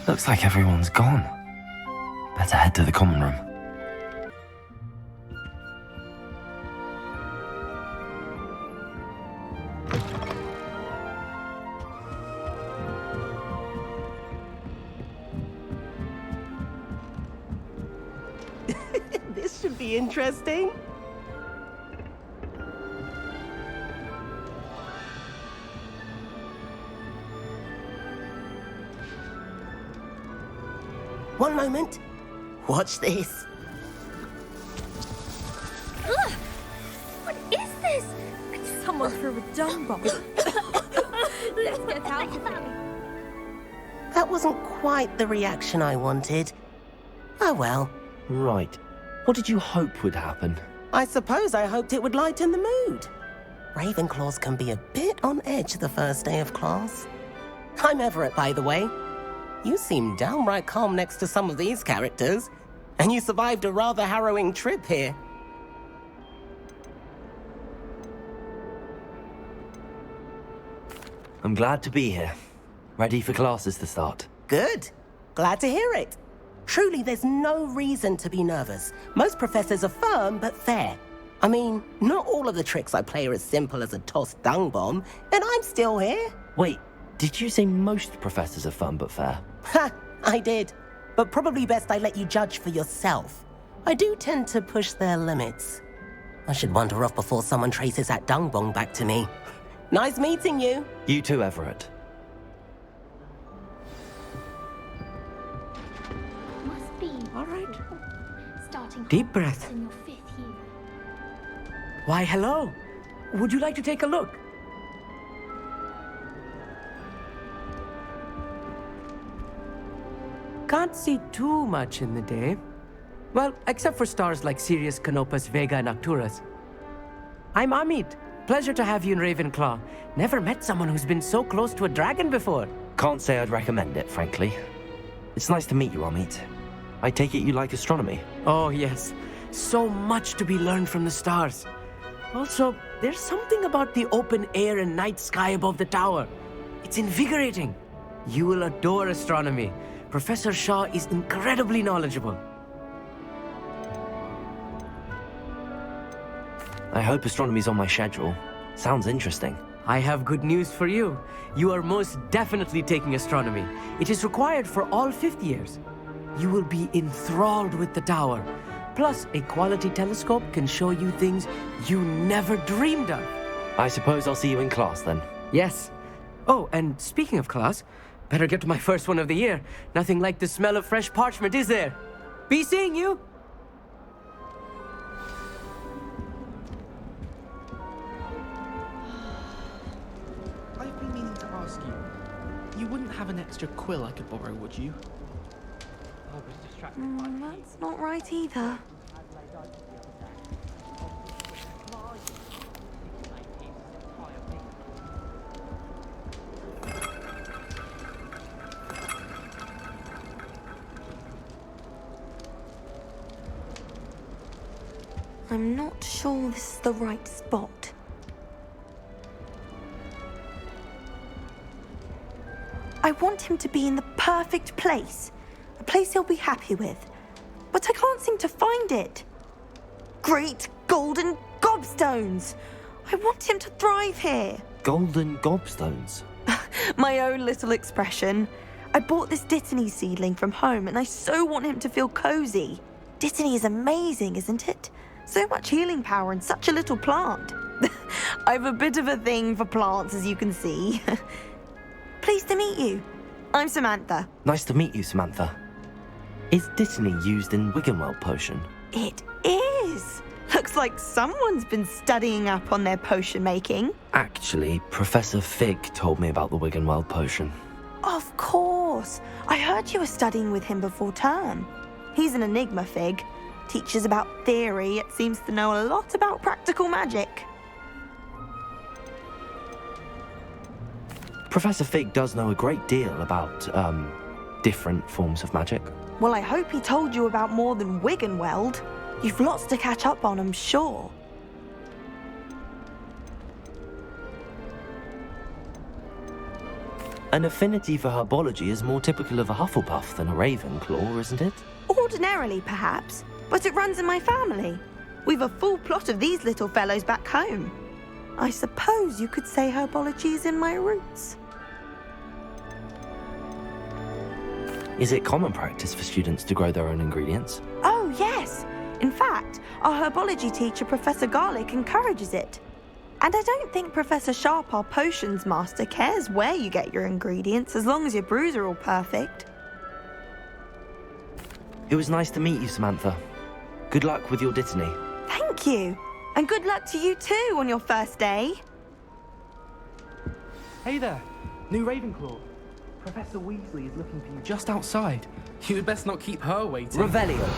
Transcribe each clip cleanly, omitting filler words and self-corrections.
Looks like everyone's gone. Better head to the common room. This should be interesting. One moment. Watch this. Ugh! What is this? Someone threw a dung bomb. Let's get out of here. That wasn't quite the reaction I wanted. Oh well. Right. What did you hope would happen? I suppose I hoped it would lighten the mood. Ravenclaws can be a bit on edge the first day of class. I'm Everett, by the way. You seem downright calm next to some of these characters, and you survived a rather harrowing trip here. I'm glad to be here. Ready for classes to start. Good. Glad to hear it. Truly, there's no reason to be nervous. Most professors are firm but fair. I mean, not all of the tricks I play are as simple as a tossed dung bomb, and I'm still here. Wait, did you say most professors are fun but fair? Ha! I did. But probably best I let you judge for yourself. I do tend to push their limits. I should wander off before someone traces that dung bomb back to me. Nice meeting you. You too, Everett. Must be. All right. Starting Deep Hogwarts breath. in your 5th year. Why, hello. Would you like to take a look? Can't see too much in the day. Well, except for stars like Sirius, Canopus, Vega, and Arcturus. I'm Amit. Pleasure to have you in Ravenclaw. Never met someone who's been so close to a dragon before. Can't say I'd recommend it, frankly. It's nice to meet you, Amit. I take it you like astronomy? Oh, yes. So much to be learned from the stars. Also, there's something about the open air and night sky above the tower. It's invigorating. You will adore astronomy. Professor Shaw is incredibly knowledgeable. I hope astronomy's on my schedule. Sounds interesting. I have good news for you. You are most definitely taking astronomy. It is required for all 5th years. You will be enthralled with the tower. Plus, a quality telescope can show you things you never dreamed of. I suppose I'll see you in class then. Yes. Oh, and speaking of class, better get to my first one of the year. Nothing like the smell of fresh parchment, is there? Be seeing you! I've been meaning to ask you. You wouldn't have an extra quill I could borrow, would you? That's not right either. I'm not sure this is the right spot. I want him to be in the perfect place. A place he'll be happy with. But I can't seem to find it. Great golden gobstones! I want him to thrive here. Golden gobstones? My own little expression. I bought this Dittany seedling from home and I so want him to feel cozy. Dittany is amazing, isn't it? So much healing power in such a little plant. I've a bit of a thing for plants, as you can see. Pleased to meet you. I'm Samantha. Nice to meet you, Samantha. Is Dittany used in Wiggenweld potion? It is. Looks like someone's been studying up on their potion making. Actually, Professor Fig told me about the Wiggenweld potion. Of course. I heard you were studying with him before term. He's an enigma, Fig. Teaches about theory, it seems to know a lot about practical magic. Professor Fig does know a great deal about, different forms of magic. Well, I hope he told you about more than Wiggenweld. You've lots to catch up on, I'm sure. An affinity for herbology is more typical of a Hufflepuff than a Ravenclaw, isn't it? Ordinarily, perhaps, but it runs in my family. We've a full plot of these little fellows back home. I suppose you could say herbology is in my roots. Is it common practice for students to grow their own ingredients? Oh, yes. In fact, our herbology teacher, Professor Garlick, encourages it. And I don't think Professor Sharp, our potions master, cares where you get your ingredients as long as your brews are all perfect. It was nice to meet you, Samantha. Good luck with your dittany. Thank you. And good luck to you too on your first day. Hey there, new Ravenclaw. Professor Weasley is looking for you just outside. You'd best not keep her waiting. Revelio.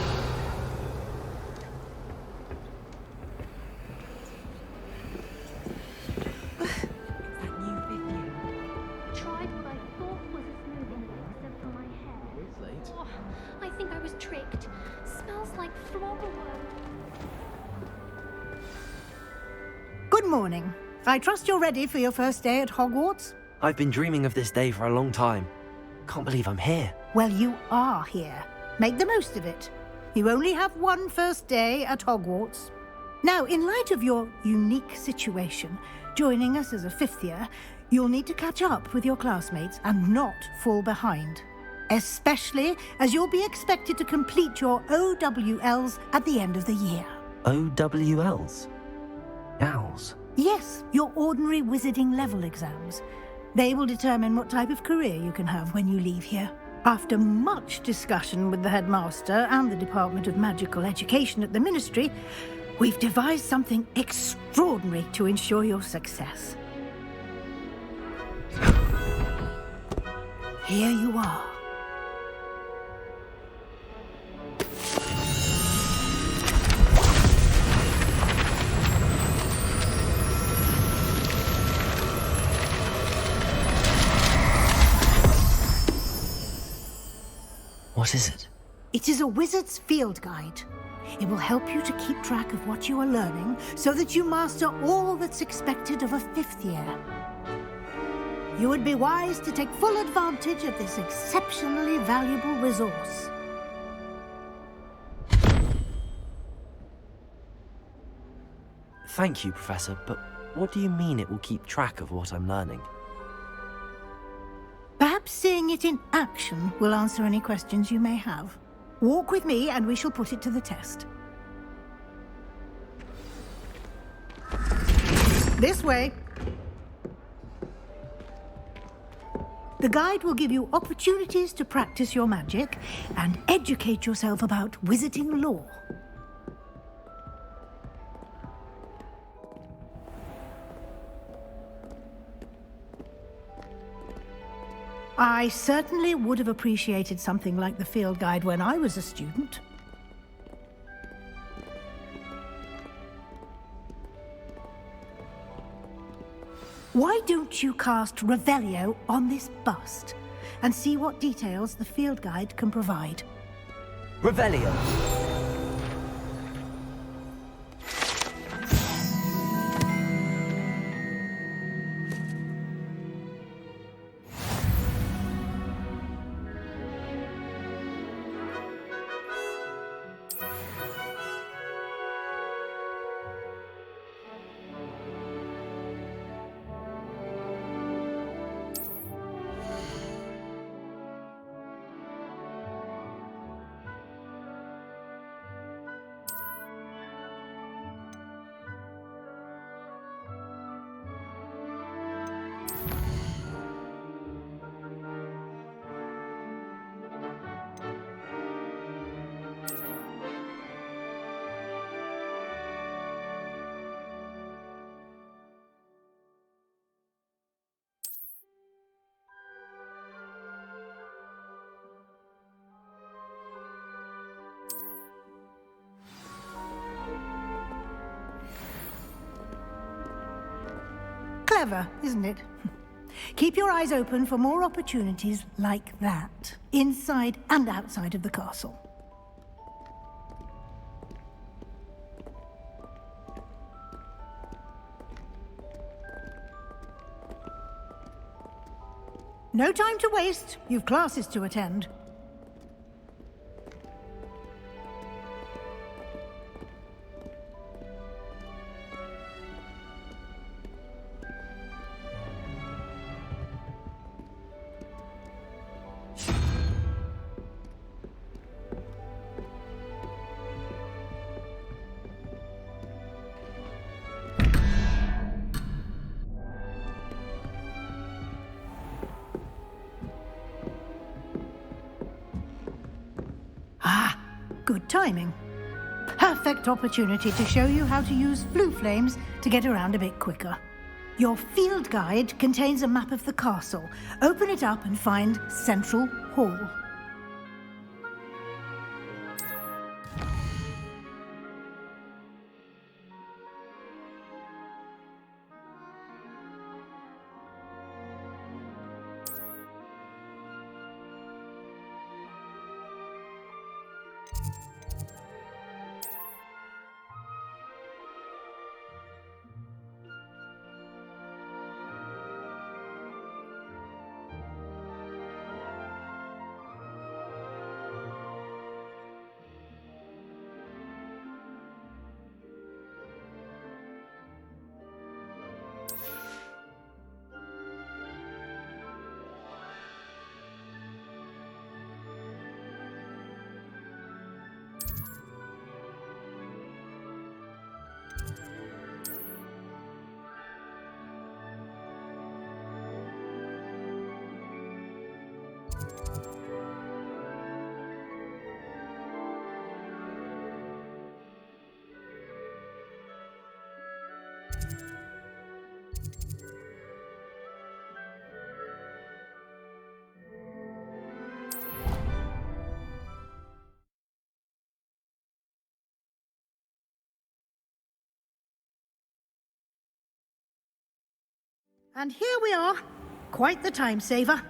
Tried what I thought was a smoothing except for my hair. It's late. Oh, I think I was tricked. Smells like floggerwork. Good morning. I trust you're ready for your first day at Hogwarts? I've been dreaming of this day for a long time. Can't believe I'm here. Well, you are here. Make the most of it. You only have one first day at Hogwarts. Now, in light of your unique situation, joining us as a fifth year, you'll need to catch up with your classmates and not fall behind. Especially as you'll be expected to complete your OWLs at the end of the year. OWLs? Owls? Yes, your ordinary wizarding level exams. They will determine what type of career you can have when you leave here. After much discussion with the headmaster and the Department of Magical Education at the Ministry, we've devised something extraordinary to ensure your success. Here you are. What is it? It is a wizard's field guide. It will help you to keep track of what you are learning so that you master all that's expected of a fifth year. You would be wise to take full advantage of this exceptionally valuable resource. Thank you, Professor, but what do you mean it will keep track of what I'm learning? Perhaps seeing it in action will answer any questions you may have. Walk with me and we shall put it to the test. This way. The guide will give you opportunities to practice your magic and educate yourself about wizarding lore. I certainly would have appreciated something like the field guide when I was a student. Why don't you cast Revelio on this bust and see what details the field guide can provide? Revelio! clever, isn't it? Keep your eyes open for more opportunities like that, inside and outside of the castle. No time to waste. You've classes to attend. Good timing. Perfect opportunity to show you how to use blue flames to get around a bit quicker. Your field guide contains a map of the castle. Open it up and find Central Hall. And here we are. Quite the time saver.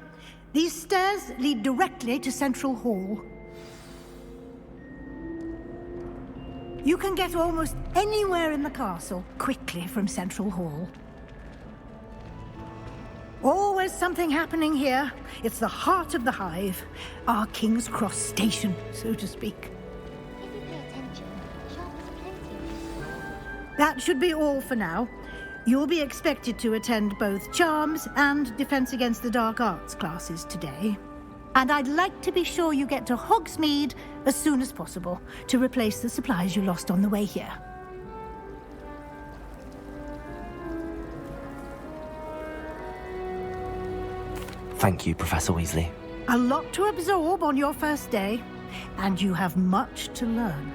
These stairs lead directly to Central Hall. You can get almost anywhere in the castle quickly from Central Hall. Always something happening here. It's the heart of the hive. Our King's Cross station, so to speak. If you pay attention, Sharp has plenty. That should be all for now. You'll be expected to attend both Charms and Defense Against the Dark Arts classes today. And I'd like to be sure you get to Hogsmeade as soon as possible to replace the supplies you lost on the way here. Thank you, Professor Weasley. A lot to absorb on your first day, and you have much to learn.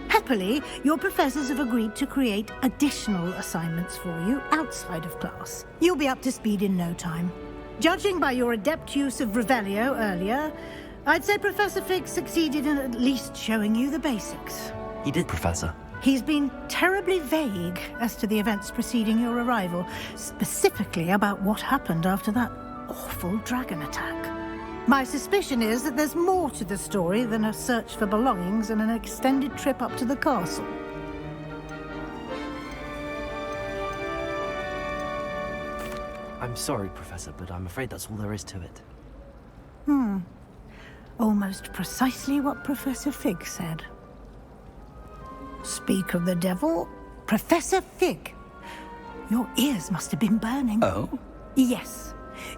Happily, your professors have agreed to create additional assignments for you outside of class. You'll be up to speed in no time. Judging by your adept use of Revelio earlier, I'd say Professor Fig succeeded in at least showing you the basics. He did, Professor. He's been terribly vague as to the events preceding your arrival, specifically about what happened after that awful dragon attack. My suspicion is that there's more to the story than a search for belongings and an extended trip up to the castle. I'm sorry, Professor, but I'm afraid that's all there is to it. Almost precisely what Professor Fig said. Speak of the devil, Professor Fig. Your ears must have been burning. Oh? Yes.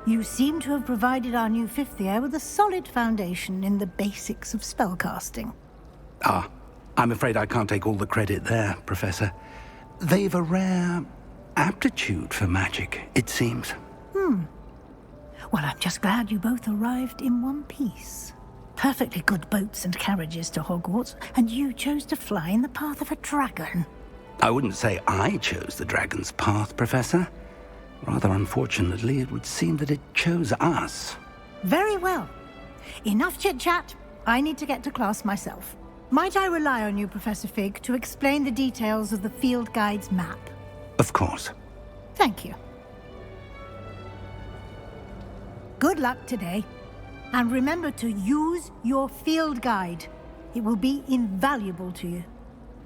You seem to have provided our new fifth year with a solid foundation in the basics of spellcasting. Ah, I'm afraid I can't take all the credit there, Professor. They've a rare aptitude for magic, it seems. Well, I'm just glad you both arrived in one piece. Perfectly good boats and carriages to Hogwarts, and you chose to fly in the path of a dragon. I wouldn't say I chose the dragon's path, Professor. Rather unfortunately, it would seem that it chose us. Very well. Enough chit-chat. I need to get to class myself. Might I rely on you, Professor Fig, to explain the details of the field guide's map? Of course. Thank you. Good luck today. And remember to use your field guide. It will be invaluable to you.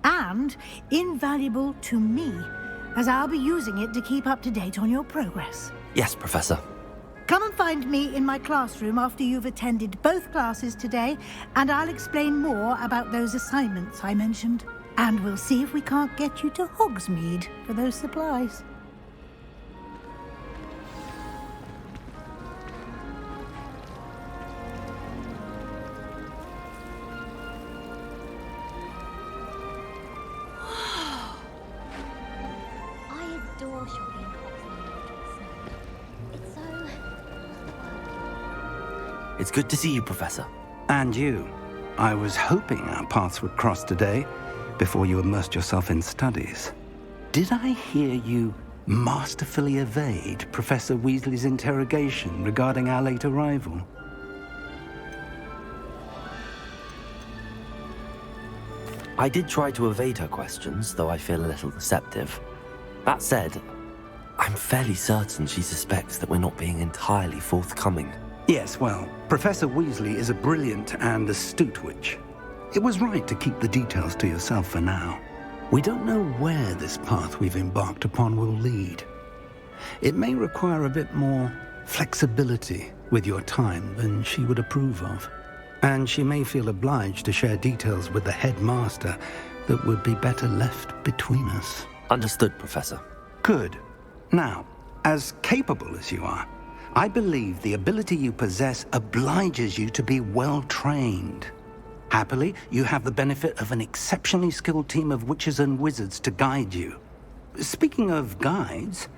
And invaluable to me, as I'll be using it to keep up to date on your progress. Yes, Professor. Come and find me in my classroom after you've attended both classes today, and I'll explain more about those assignments I mentioned. And we'll see if we can't get you to Hogsmeade for those supplies. I adore shopping in Hogsmeade. It's so... It's good to see you, Professor. And you. I was hoping our paths would cross today, before you immersed yourself in studies. Did I hear you masterfully evade Professor Weasley's interrogation regarding our late arrival? I did try to evade her questions, though I feel a little deceptive. That said, I'm fairly certain she suspects that we're not being entirely forthcoming. Yes, well, Professor Weasley is a brilliant and astute witch. It was right to keep the details to yourself for now. We don't know where this path we've embarked upon will lead. It may require a bit more flexibility with your time than she would approve of. And she may feel obliged to share details with the headmaster that would be better left between us. Understood, Professor. Good. Now, as capable as you are, I believe the ability you possess obliges you to be well trained. Happily, you have the benefit of an exceptionally skilled team of witches and wizards to guide you. Speaking of guides,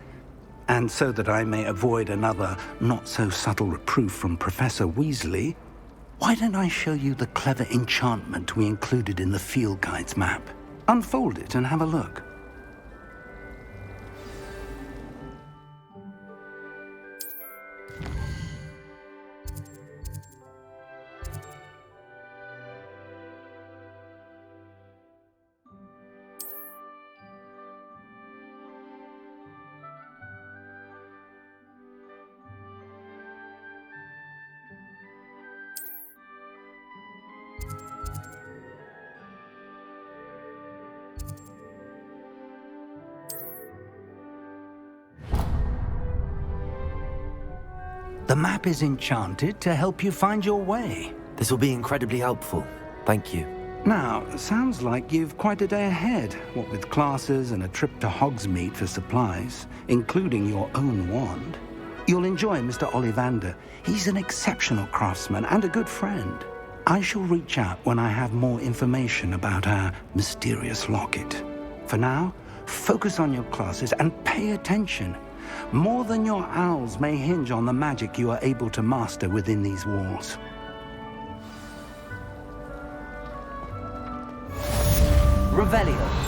and so that I may avoid another not-so-subtle reproof from Professor Weasley, why don't I show you the clever enchantment we included in the field guide's map? Unfold it and have a look. The map is enchanted to help you find your way. This will be incredibly helpful. Thank you. Now, sounds like you've quite a day ahead, what with classes and a trip to Hogsmeade for supplies, including your own wand. You'll enjoy Mr. Ollivander. He's an exceptional craftsman and a good friend. I shall reach out when I have more information about our mysterious locket. For now, focus on your classes and pay attention. More than your owls may hinge on the magic you are able to master within these walls. Revelio.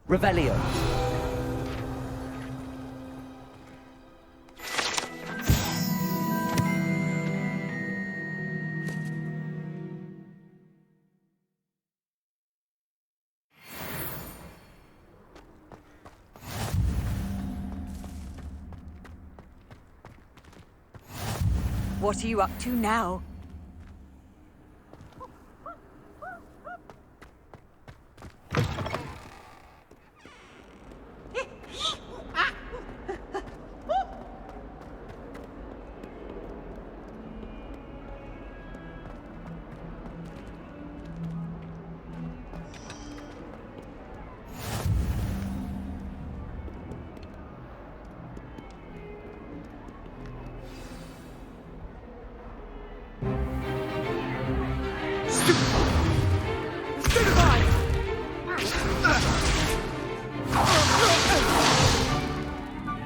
Revelio. What are you up to now? Is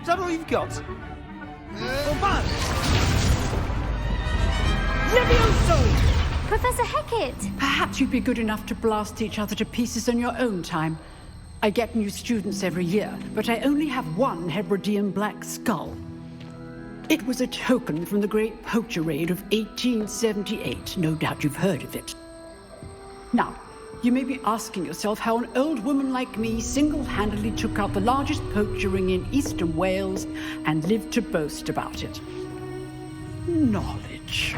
that all you've got? Professor Hecat! Perhaps you'd be good enough to blast each other to pieces on your own time. I get new students every year, but I only have one Hebridean black skull. It was a token from the Great Poacher Raid of 1878. No doubt you've heard of it. Now, you may be asking yourself how an old woman like me single-handedly took out the largest poacher ring in eastern Wales and lived to boast about it. Knowledge.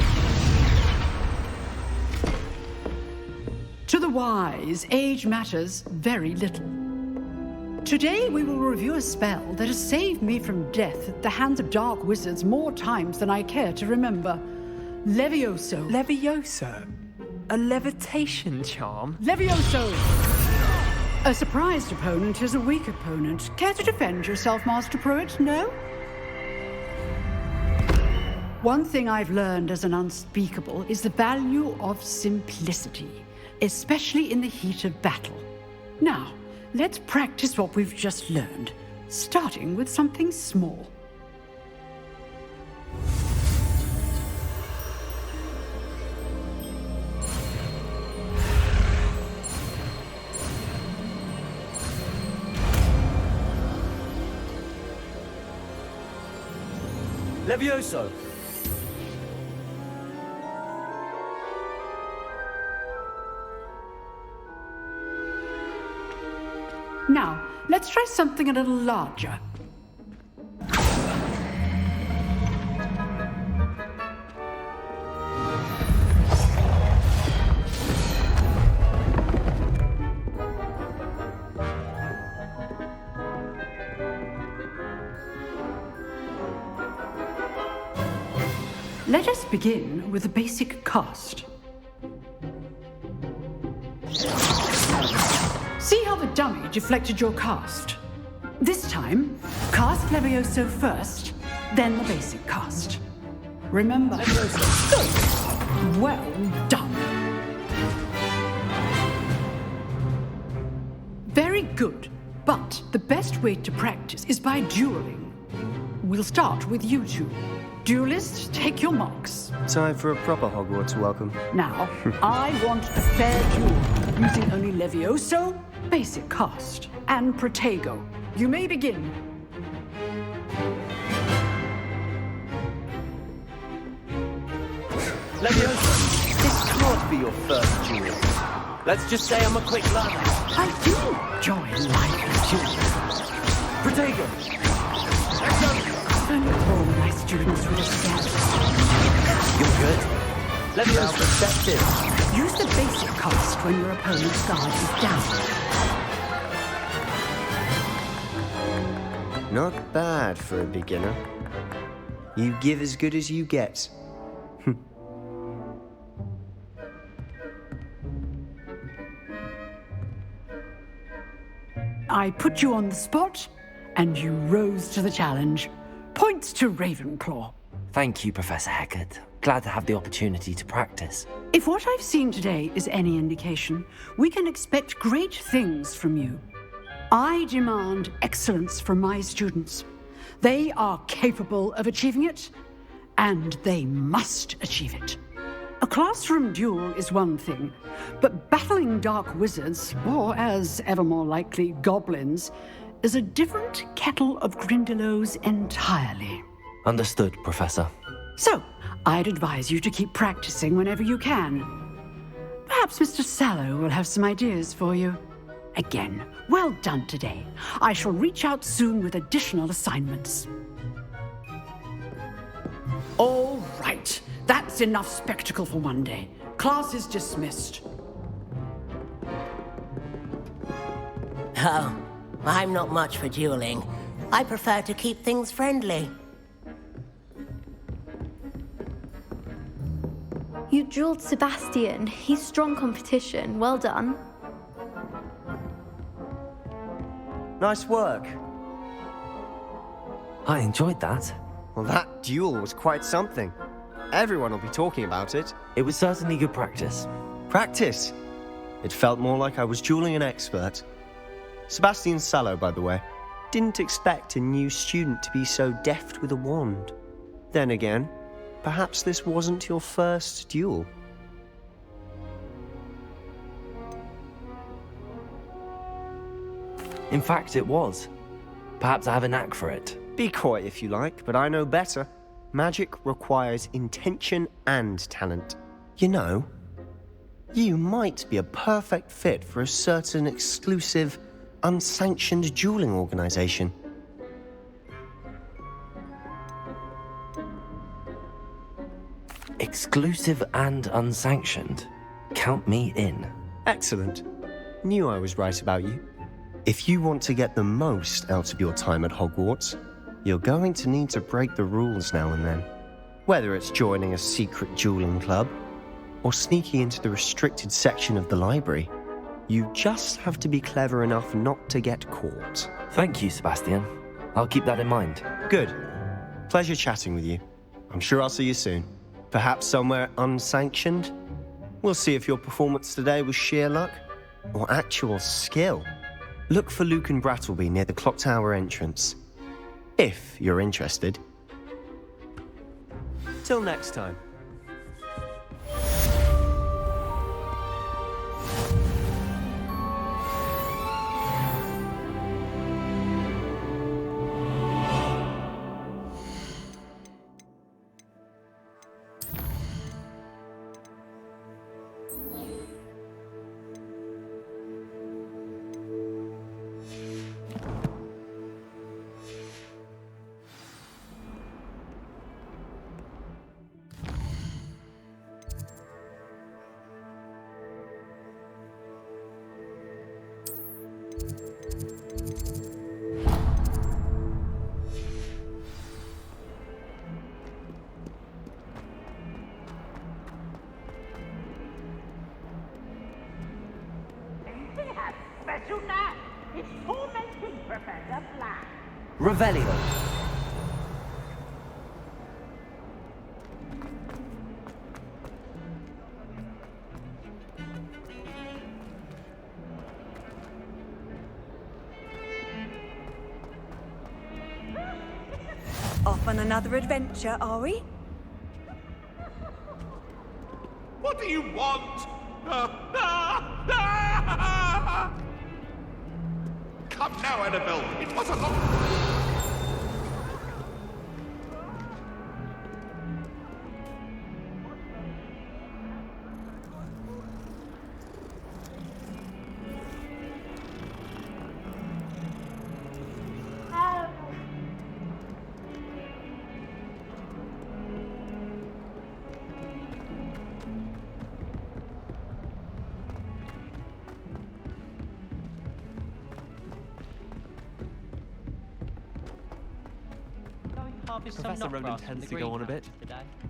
To the wise, age matters very little. Today we will review a spell that has saved me from death at the hands of dark wizards more times than I care to remember. Levioso. Levioso? A levitation charm? Levioso! A surprised opponent is a weak opponent. Care to defend yourself, Master Pruitt? No? One thing I've learned as an unspeakable is the value of simplicity, especially in the heat of battle. Now, let's practice what we've just learned, starting with something small. Levioso! Now, let's try something a little larger. Let us begin with the basic cast. See how the dummy deflected your cast? This time, cast Levioso first, then the basic cast. Remember, Levioso. Well done. Very good, but the best way to practice is by dueling. We'll start with you two. Duelists, take your marks. Time for a proper Hogwarts welcome. Now, I want a fair duel, using only Levioso, basic cast, and Protego. You may begin. Levioso, this can't be your first duel. Let's just say I'm a quick learner. I do enjoy life duels. Protego! If only all my students would have said. You're good. Levioso, effective. Use the basic cast when your opponent's guard is down. Not bad for a beginner. You give as good as you get. I put you on the spot, and you rose to the challenge. Points to Ravenclaw. Thank you, Professor Hecat. Glad to have the opportunity to practice. If what I've seen today is any indication, we can expect great things from you. I demand excellence from my students. They are capable of achieving it, and they must achieve it. A classroom duel is one thing, but battling dark wizards, or as ever more likely, goblins, is a different kettle of Grindylows entirely. Understood, Professor. So, I'd advise you to keep practicing whenever you can. Perhaps Mr. Sallow will have some ideas for you. Again, well done today. I shall reach out soon with additional assignments. All right, that's enough spectacle for one day. Class is dismissed. Oh, I'm not much for dueling. I prefer to keep things friendly. You dueled Sebastian. He's strong competition. Well done. Nice work. I enjoyed that. Well, that duel was quite something. Everyone will be talking about it. It was certainly good practice. Practice. It felt more like I was dueling an expert. Sebastian Sallow, by the way. Didn't expect a new student to be so deft with a wand. Then again, perhaps this wasn't your first duel. In fact, it was. Perhaps I have a knack for it. Be coy if you like, but I know better. Magic requires intention and talent. You know, you might be a perfect fit for a certain exclusive, unsanctioned dueling organization. Exclusive and unsanctioned. Count me in. Excellent. Knew I was right about you. If you want to get the most out of your time at Hogwarts, you're going to need to break the rules now and then. Whether it's joining a secret dueling club or sneaking into the restricted section of the library, you just have to be clever enough not to get caught. Thank you, Sebastian. I'll keep that in mind. Good. Pleasure chatting with you. I'm sure I'll see you soon. Perhaps somewhere unsanctioned? We'll see if your performance today was sheer luck or actual skill. Look for Luke and Brattleby near the clock tower entrance. If you're interested. Till next time. It's tormenting Professor Black. Revelio. Off on another adventure, are we? What do you want? Come now, Annabelle. It was a long... Professor Ronen tends to go on a bit.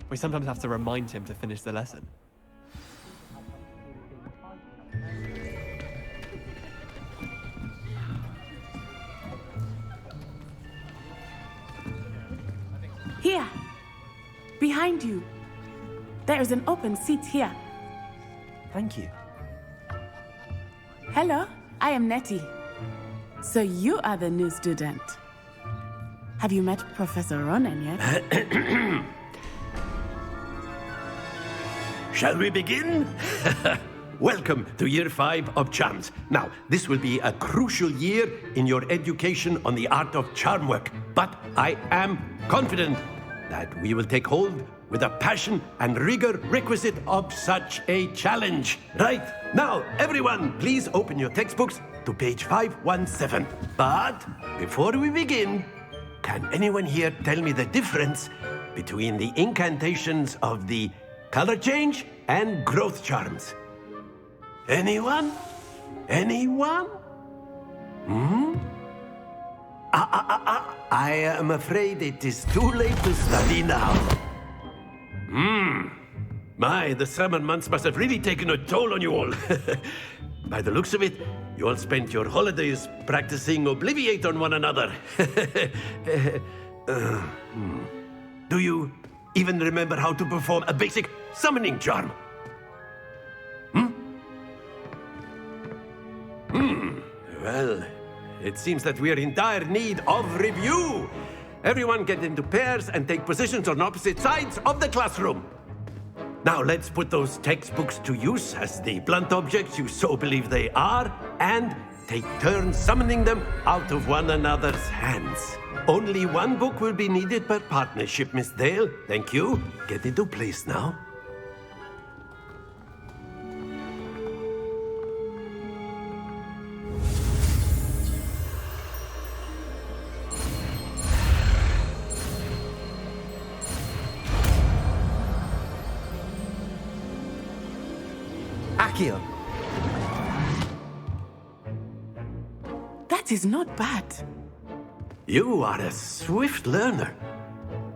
We sometimes have to remind him to finish the lesson. Here! Behind you! There is an open seat here. Thank you. Hello, I am Nettie. So you are the new student. Have you met Professor Ronen yet? Shall we begin? Welcome to Year 5 of Charms. Now, this will be a crucial year in your education on the art of charm work, but I am confident that we will take hold with the passion and rigor requisite of such a challenge. Right, now, everyone, please open your textbooks to page 517. But before we begin, can anyone here tell me the difference between the incantations of the color change and growth charms? Anyone? Anyone? I am afraid it is too late to study now. My, the summer months must have really taken a toll on you all. By the looks of it, you all spent your holidays practicing Obliviate on one another. Do you even remember how to perform a basic summoning charm? Well, it seems that we are in dire need of review. Everyone get into pairs and take positions on opposite sides of the classroom. Now let's put those textbooks to use as the blunt objects you so believe they are, and take turns summoning them out of one another's hands. Only one book will be needed per partnership, Miss Dale. Thank you. Get into place now. Accio. That is not bad. You are a swift learner.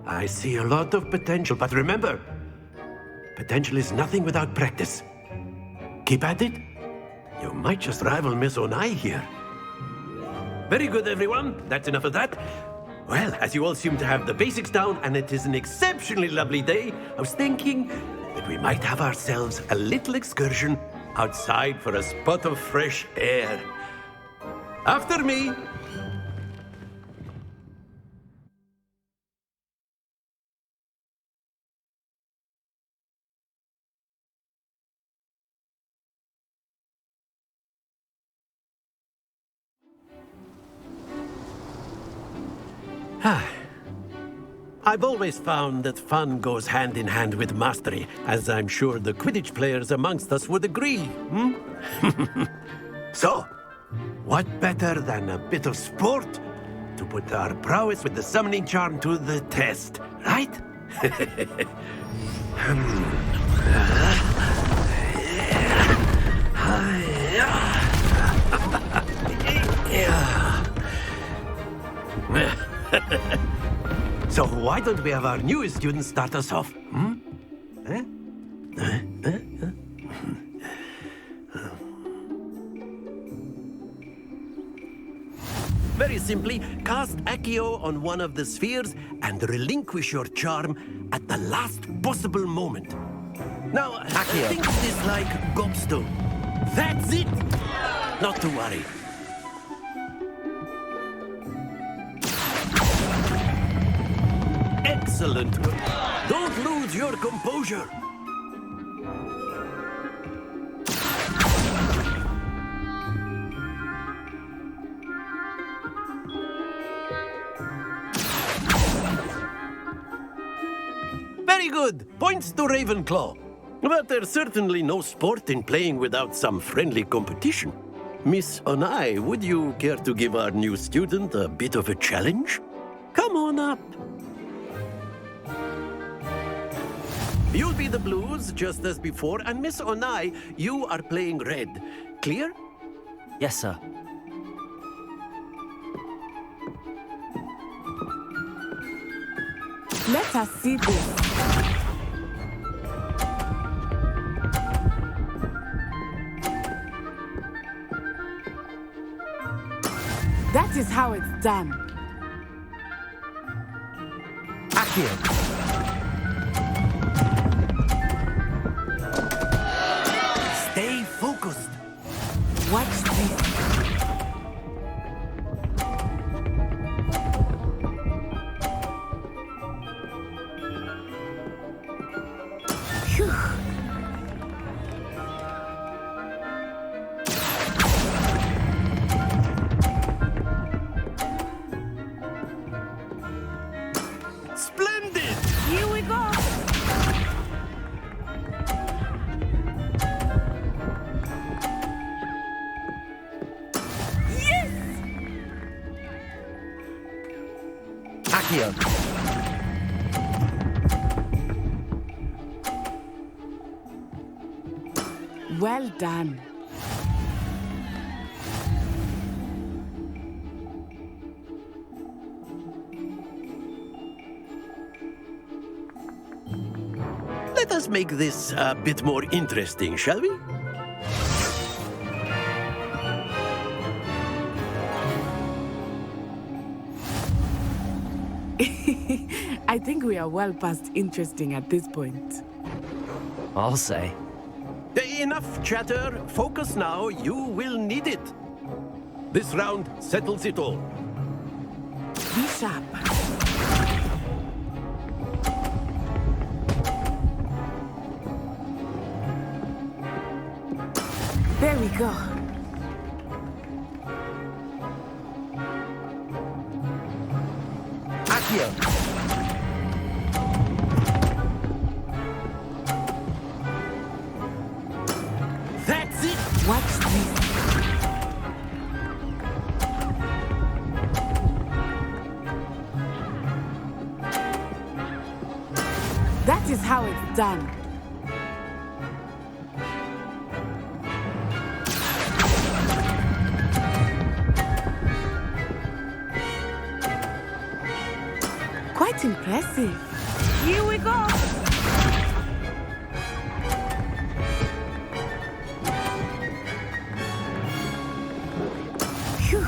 I see a lot of potential, but remember, potential is nothing without practice. Keep at it. You might just rival Miss Onai here. Very good, everyone. That's enough of that. Well, as you all seem to have the basics down, and it is an exceptionally lovely day, I was thinking that we might have ourselves a little excursion outside for a spot of fresh air. After me. I've always found that fun goes hand in hand with mastery, as I'm sure the Quidditch players amongst us would agree. So, what better than a bit of sport to put our prowess with the summoning charm to the test, right? So why don't we have our newest student start us off? Very simply, cast Accio on one of the spheres and relinquish your charm at the last possible moment. Now, Accio. think of this like gobstone. That's it! Not to worry. Excellent. Don't lose your composure. Very good. Points to Ravenclaw. But there's certainly no sport in playing without some friendly competition. Miss Onai, would you care to give our new student a bit of a challenge? Come on up. You'll be the blues, just as before, and Miss Onai, you are playing red. Clear? Yes, sir. Let us see this. That is how it's done. Accio. Stay focused. Watch this. Phew. Splendid! Here we go. Accio. Well done. Let us make this a bit more interesting, shall we? I think we are well past interesting at this point. I'll say. Enough chatter. Focus now. You will need it. This round settles it all. Be sharp. There we go. Accio! That's it! Watch this. That is how it's done. Quite impressive. Here we go. Phew.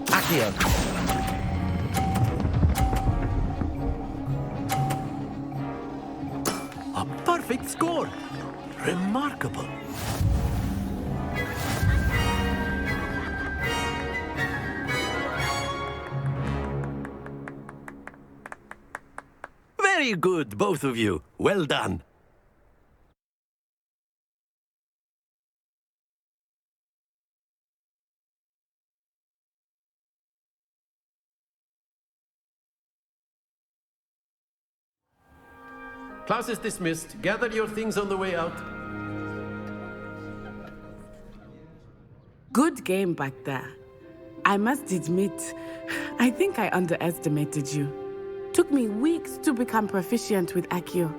Accio! A perfect score! Remarkable. Very good, both of you. Well done. Class is dismissed. Gather your things on the way out. Good game back there. I must admit, I think I underestimated you. Took me weeks to become proficient with Accio.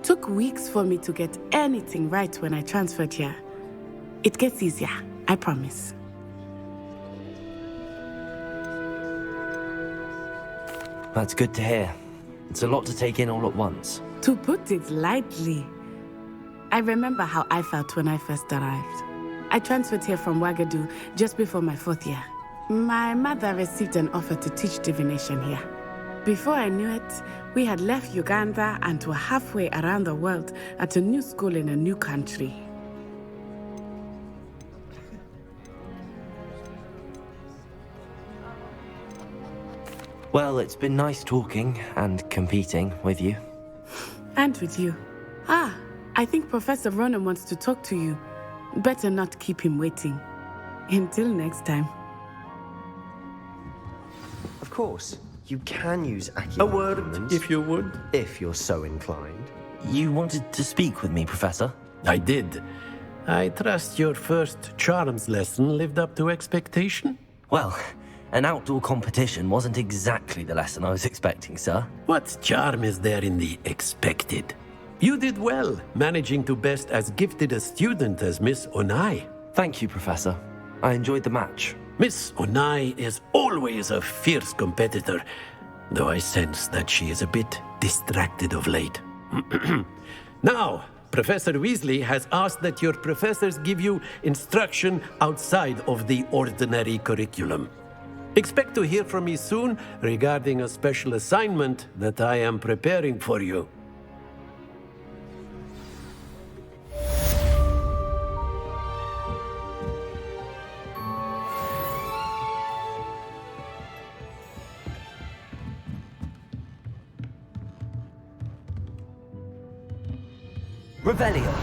Took weeks for me to get anything right when I transferred here. It gets easier, I promise. That's good to hear. It's a lot to take in all at once. To put it lightly, I remember how I felt when I first arrived. I transferred here from Ouagadougou just before my 4th year. My mother received an offer to teach divination here. Before I knew it, we had left Uganda and were halfway around the world at a new school in a new country. Well, it's been nice talking and competing with you. And with you. Ah, I think Professor Ronen wants to talk to you. Better not keep him waiting. Until next time. Of course, you can use Accio. A word, if you would. If you're so inclined. You wanted to speak with me, Professor? I did. I trust your first charms lesson lived up to expectation? Well, an outdoor competition wasn't exactly the lesson I was expecting, sir. What charm is there in the expected? You did well, managing to best as gifted a student as Miss Onai. Thank you, Professor. I enjoyed the match. Miss Onai is always a fierce competitor, though I sense that she is a bit distracted of late. Now, Professor Weasley has asked that your professors give you instruction outside of the ordinary curriculum. Expect to hear from me soon regarding a special assignment that I am preparing for you. Revelio.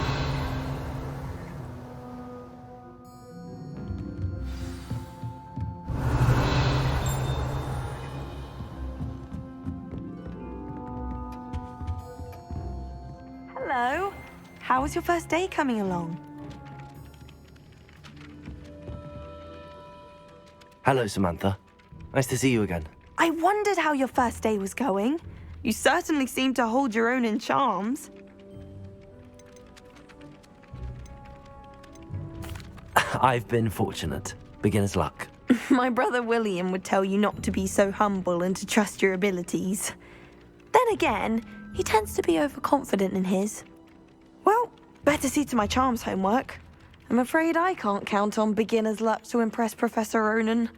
Hello. How was your first day coming along? Hello, Samantha. Nice to see you again. I wondered how your first day was going. You certainly seem to hold your own in charms. I've been fortunate. Beginner's luck. My brother William would tell you not to be so humble and to trust your abilities. Then again, he tends to be overconfident in his. Well, better see to my charms homework. I'm afraid I can't count on beginner's luck to impress Professor Ronen.